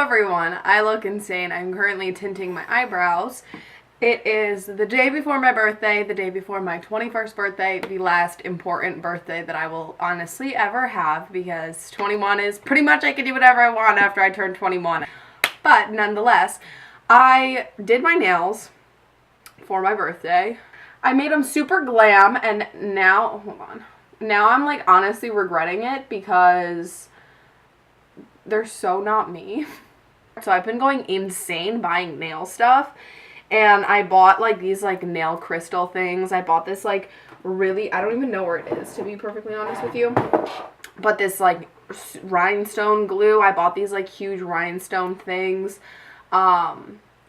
everyone, I look insane. I'm currently tinting my eyebrows. It is the day before my birthday, the day before my 21st birthday, the last important birthday that I will honestly ever have, because 21 is pretty much I can do whatever I want after I turn 21. But nonetheless, I did my nails for my birthday. I made them super glam, and now, hold on. Now I'm like honestly regretting it because they're so not me. So I've been going insane buying nail stuff, and I bought like these like nail crystal things. I bought this like really, I don't even know where it is, to be perfectly honest with you, but this like rhinestone glue. I bought these like huge rhinestone things. I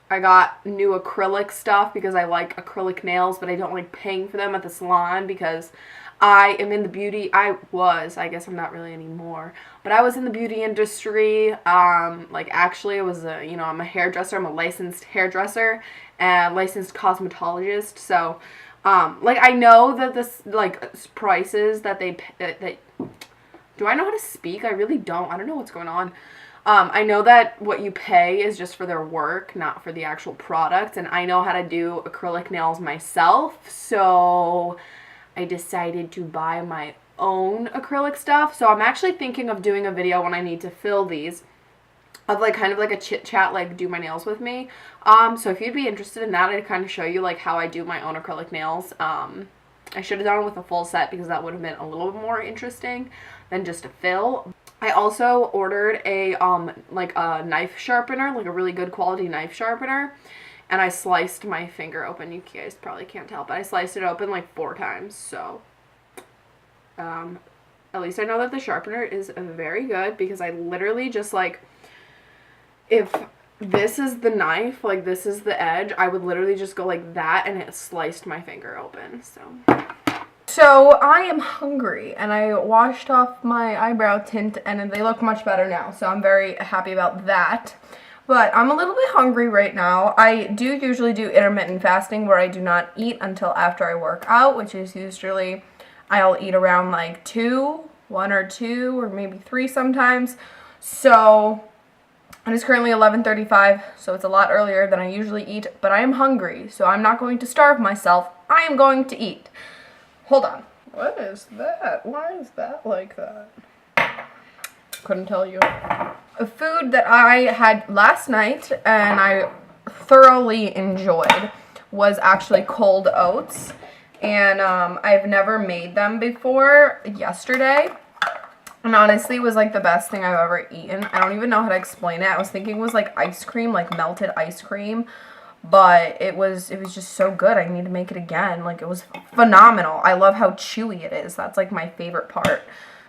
got new acrylic stuff because I like acrylic nails, but I don't like paying for them at the salon because I am in the beauty, I guess I'm not really anymore, but I was in the beauty industry. Like actually I was I'm a hairdresser. I'm a licensed hairdresser and licensed cosmetologist. So, like I know that this, like prices that do I know how to speak? I really don't. I don't know what's going on. I know that what you pay is just for their work, not for the actual product, and I know how to do acrylic nails myself, so I decided to buy my own acrylic stuff. So I'm actually thinking of doing a video when I need to fill these of like kind of like a chit chat, like do my nails with me. So if you'd be interested in that, I'd kind of show you like how I do my own acrylic nails. I should have done it with a full set because that would have been a little bit more interesting than just a fill. I also ordered a like a knife sharpener, like a really good quality knife sharpener. And I sliced my finger open. You guys probably can't tell, but I sliced it open like 4 times. So, at least I know that the sharpener is very good, because I literally just like, if this is the knife, like this is the edge, I would literally just go like that and it sliced my finger open. So I am hungry, and I washed off my eyebrow tint and they look much better now. So I'm very happy about that. But I'm a little bit hungry right now. I do usually do intermittent fasting where I do not eat until after I work out, which is usually I'll eat around like 1 or 2 or maybe 3 sometimes. So it is currently 11:35, so it's a lot earlier than I usually eat, but I am hungry, so I'm not going to starve myself. I am going to eat. Hold on. What is that? Why is that like that? Couldn't tell you. A food that I had last night and I thoroughly enjoyed was actually cold oats, and I've never made them before yesterday, and honestly it was like the best thing I've ever eaten. I don't even know how to explain it. I was thinking it was like ice cream, like melted ice cream, but it was just so good. I need to make it again. Like, it was phenomenal. I love how chewy it is. That's like my favorite part.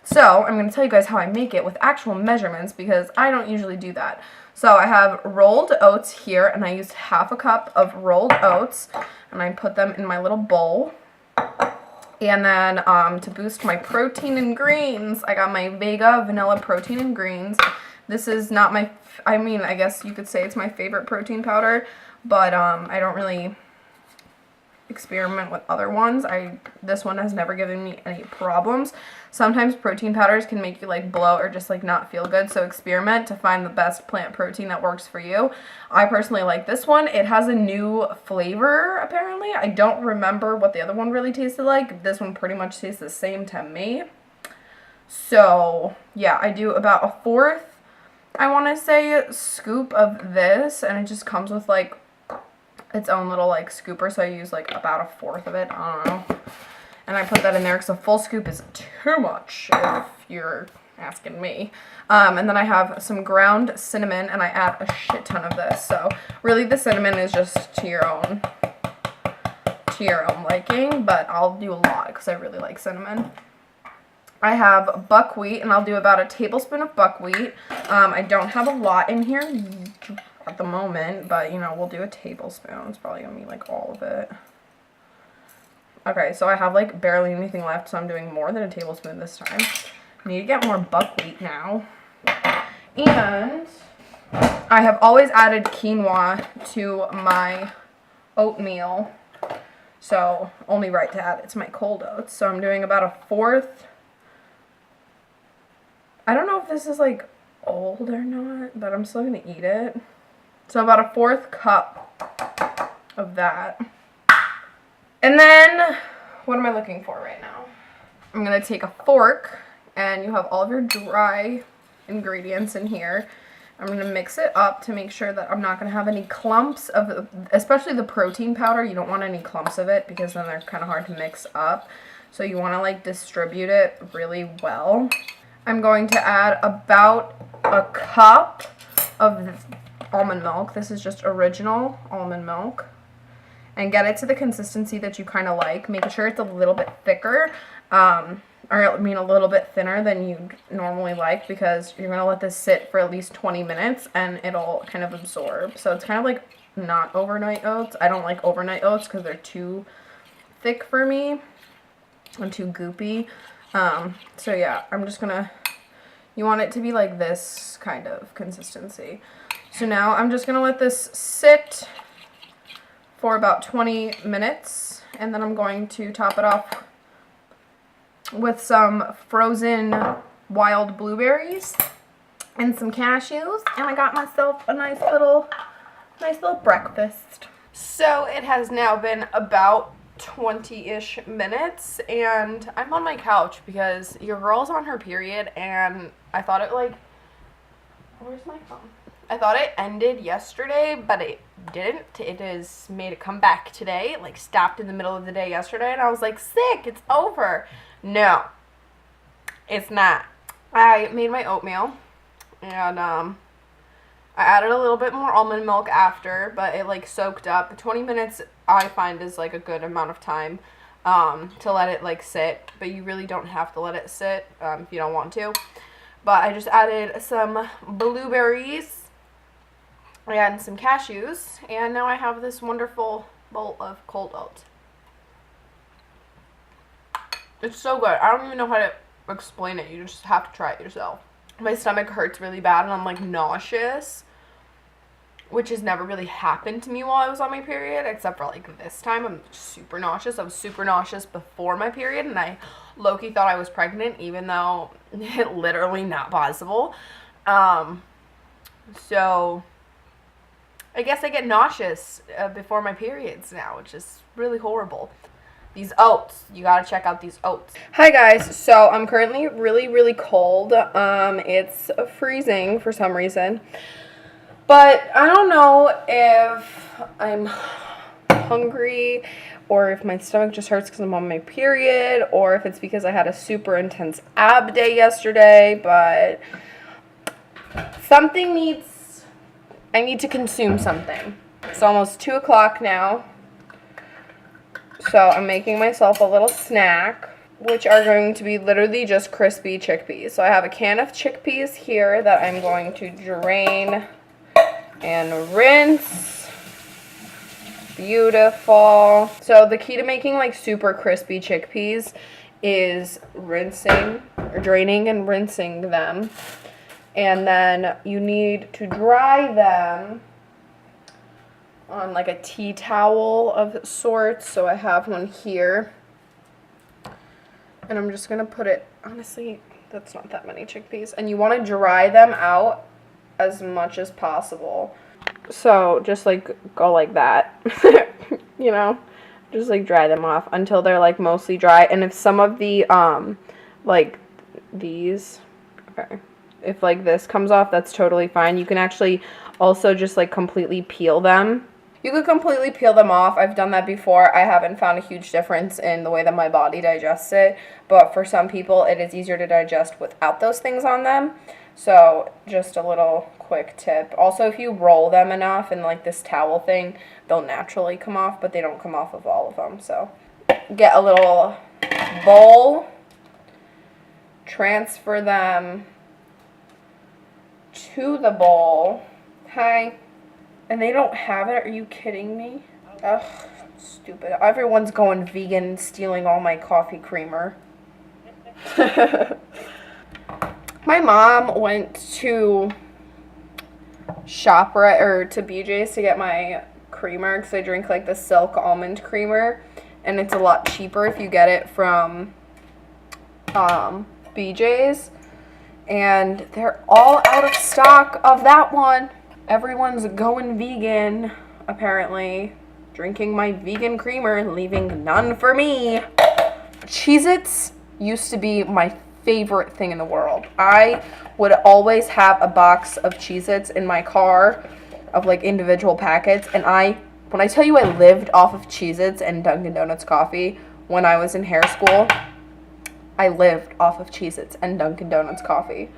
So I'm going to tell you guys how I make it with actual measurements, because I don't usually do that. So I have rolled oats here, and I used 1/2 cup of rolled oats, and I put them in my little bowl. And then to boost my protein and greens, I got my Vega Vanilla Protein and Greens. This is not my, I guess you could say it's my favorite protein powder, but I don't really experiment with other ones. This one has never given me any problems. Sometimes protein powders can make you like bloat or just like not feel good, so experiment to find the best plant protein that works for you. I personally like this one. It has a new flavor apparently. I don't remember what the other one really tasted like. This one pretty much tastes the same to me. So yeah, I do about 1/4, I want to say, scoop of this, and it just comes with like its own little like scooper, so I use like about 1/4 of it. I don't know. And I put that in there because a full scoop is too much, if you're asking me. And then I have some ground cinnamon, and I add a shit ton of this. So really the cinnamon is just to your own liking, but I'll do a lot because I really like cinnamon. I have buckwheat, and I'll do about 1 tablespoon of buckwheat. I don't have a lot in here at the moment, but we'll do 1 tablespoon. It's probably gonna be like all of it. Okay, so I have like barely anything left, so I'm doing more than 1 tablespoon this time. I need to get more buckwheat now. And I have always added quinoa to my oatmeal, so only right to add it to my cold oats. So I'm doing about 1/4. I don't know if this is like old or not, but I'm still gonna eat it. So about a 1/4 cup of that. And then, what am I looking for right now? I'm gonna take a fork, and you have all of your dry ingredients in here. I'm gonna mix it up to make sure that I'm not gonna have any clumps of, especially the protein powder. You don't want any clumps of it because then they're kind of hard to mix up. So you wanna like distribute it really well. I'm going to add about a cup of almond milk. This is just original almond milk. And get it to the consistency that you kind of like. Make sure it's a little bit thicker, or I mean a little bit thinner than you normally like, because you're going to let this sit for at least 20 minutes and it'll kind of absorb. So it's kind of like not overnight oats. I don't like overnight oats because they're too thick for me and too goopy. So yeah, I'm just gonna, you want it to be like this kind of consistency. So now I'm just gonna let this sit for about 20 minutes, and then I'm going to top it off with some frozen wild blueberries and some cashews, and I got myself a nice little breakfast. So it has now been about 20-ish minutes, and I'm on my couch because your girl's on her period, and I thought it like, where's my phone? I thought it ended yesterday, but it didn't. It has made it come back today. It like stopped in the middle of the day yesterday, and I was like, sick, it's over. No, it's not. I made my oatmeal, and I added a little bit more almond milk after, but it like soaked up. 20 minutes I find is like a good amount of time to let it like sit, but you really don't have to let it sit if you don't want to. But I just added some blueberries and some cashews, and now I have this wonderful bowl of cold oats. It's so good. I don't even know how to explain it. You just have to try it yourself. My stomach hurts really bad, and I'm like nauseous, which has never really happened to me while I was on my period, except for like this time. I'm super nauseous. I was super nauseous before my period, and I low-key thought I was pregnant, even though it literally not possible. So I guess I get nauseous before my periods now, which is really horrible. These oats, you gotta check out these oats. Hi guys, so I'm currently really cold. It's freezing for some reason, but I don't know if I'm hungry or if my stomach just hurts because I'm on my period, or if it's because I had a super intense ab day yesterday, but I need to consume something. It's almost 2 o'clock now. So I'm making myself a little snack, which are going to be literally just crispy chickpeas. So I have a can of chickpeas here that I'm going to drain and rinse. Beautiful. So the key to making like super crispy chickpeas is rinsing or draining and rinsing them. And then you need to dry them on like a tea towel of sorts. So I have one here, and I'm just gonna put it, honestly that's not that many chickpeas, and you want to dry them out as much as possible. So just like go like that. You know, just like dry them off until they're like mostly dry. And if some of the like these, okay, if like this comes off, that's totally fine. You can actually also just like completely peel them. You could completely peel them off. I've done that before. I haven't found a huge difference in the way that my body digests it, but for some people it is easier to digest without those things on them. So just a little quick tip. Also, if you roll them enough in like this towel thing, they'll naturally come off, but they don't come off of all of them. So get a little bowl, transfer them to the bowl. Hi. And they don't have it? Are you kidding me? Ugh, stupid. Everyone's going vegan and stealing all my coffee creamer. My mom went to ShopRite or to BJ's to get my creamer because I drink like the Silk almond creamer, and it's a lot cheaper if you get it from BJ's. and they're all out of stock of that one. Everyone's going vegan, apparently. Drinking my vegan creamer and leaving none for me. Cheez-Its used to be my favorite thing in the world. I would always have a box of Cheez-Its in my car of like individual packets, and when I tell you I lived off of Cheez-Its and Dunkin' Donuts coffee when I was in hair school, I lived off of Cheez-Its and Dunkin' Donuts coffee.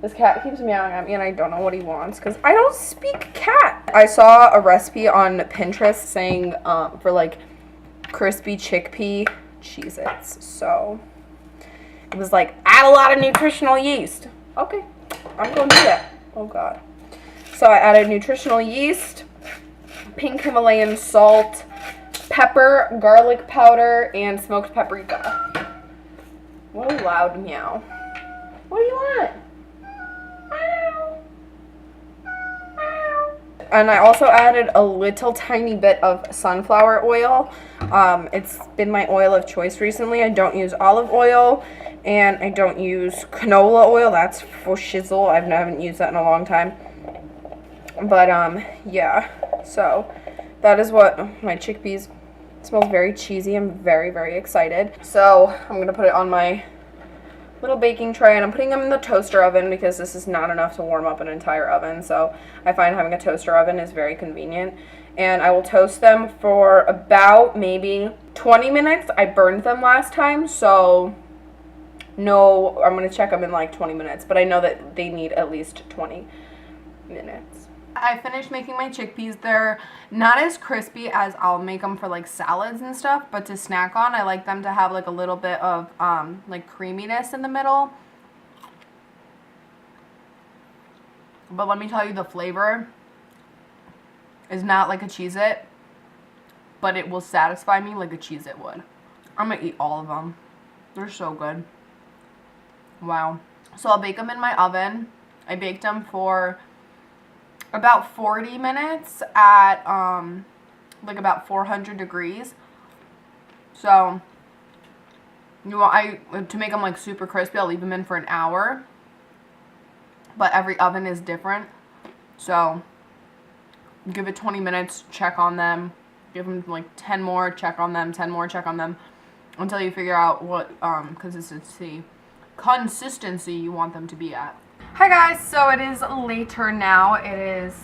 This cat keeps meowing at me and I don't know what he wants because I don't speak cat. I saw a recipe on Pinterest saying for like crispy chickpea Cheez-Its. So it was like, add a lot of nutritional yeast. Okay, I'm going to do that. Oh God. So I added nutritional yeast, pink Himalayan salt, pepper, garlic powder, and smoked paprika. What a loud meow. What do you want? And I also added a little tiny bit of sunflower oil. It's been my oil of choice recently. I don't use olive oil and I don't use canola oil. That's for shizzle. I haven't used that in a long time. But yeah, so that is what my chickpeas. It smells very cheesy. I'm very, very excited. So I'm going to put it on my little baking tray, and I'm putting them in the toaster oven because this is not enough to warm up an entire oven. So I find having a toaster oven is very convenient. And I will toast them for about maybe 20 minutes. I burned them last time, so no, I'm going to check them in like 20 minutes. But I know that they need at least 20 minutes. I finished making my chickpeas. They're not as crispy as I'll make them for like salads and stuff, but to snack on, I like them to have like a little bit of like creaminess in the middle. But let me tell you, the flavor is not like a Cheez-It, but it will satisfy me like a Cheez-It would. I'm gonna eat all of them. They're so good. Wow. So I'll bake them in my oven. I baked them for about 40 minutes at like about 400 degrees. So to make them like super crispy, I'll leave them in for an hour. But every oven is different. So give it 20 minutes, check on them, give them like 10 more, check on them, 10 more, check on them, until you figure out what consistency you want them to be at. Hi guys, so it is later now. It is,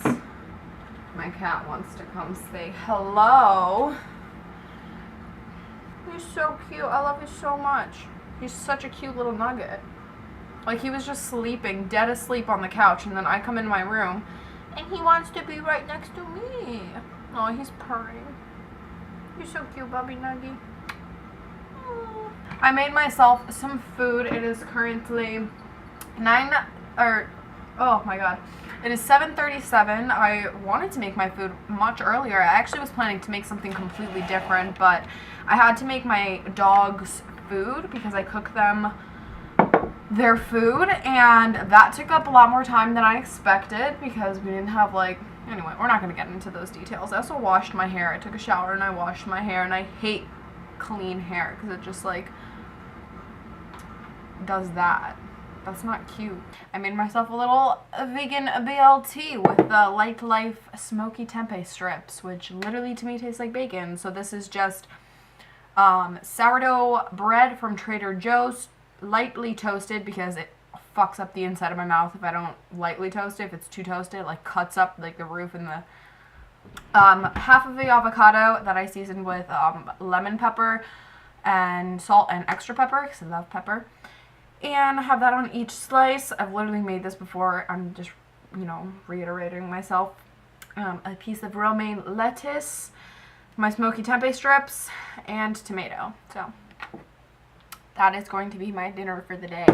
my cat wants to come say hello. He's so cute. I love you so much. He's such a cute little nugget. Like, he was just sleeping, dead asleep on the couch, and then I come in my room and he wants to be right next to me. Oh, he's purring. You're so cute, Bubby Nuggy. I made myself some food. It is currently oh my god. It is 7:37. I wanted to make my food much earlier. I actually was planning to make something completely different, but I had to make my dogs food because I cook them their food, and that took up a lot more time than I expected because we didn't have anyway, we're not going to get into those details. I also washed my hair. I took a shower and I washed my hair, and I hate clean hair because it just does that. That's not cute. I made myself a little vegan BLT with the Light Life smoky tempeh strips, which literally to me tastes like bacon. So this is just sourdough bread from Trader Joe's, lightly toasted because it fucks up the inside of my mouth if I don't lightly toast it. If it's too toasted, it cuts up the roof and the half of the avocado that I seasoned with lemon pepper and salt and extra pepper because I love pepper. And I have that on each slice. I've literally made this before. I'm just, reiterating myself. A piece of romaine lettuce, my smoky tempeh strips, and tomato. So that is going to be my dinner for the day.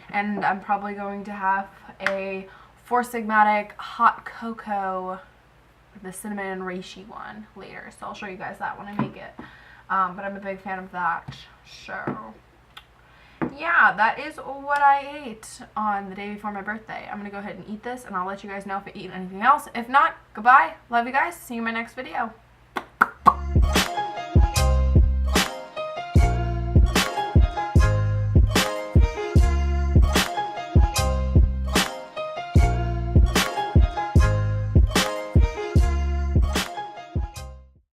And I'm probably going to have a Four Sigmatic hot cocoa, the cinnamon and reishi one later. So I'll show you guys that when I make it. But I'm a big fan of that. So yeah, that is what I ate on the day before my birthday. I'm going to go ahead and eat this, and I'll let you guys know if I eat anything else. If not, goodbye. Love you guys. See you in my next video.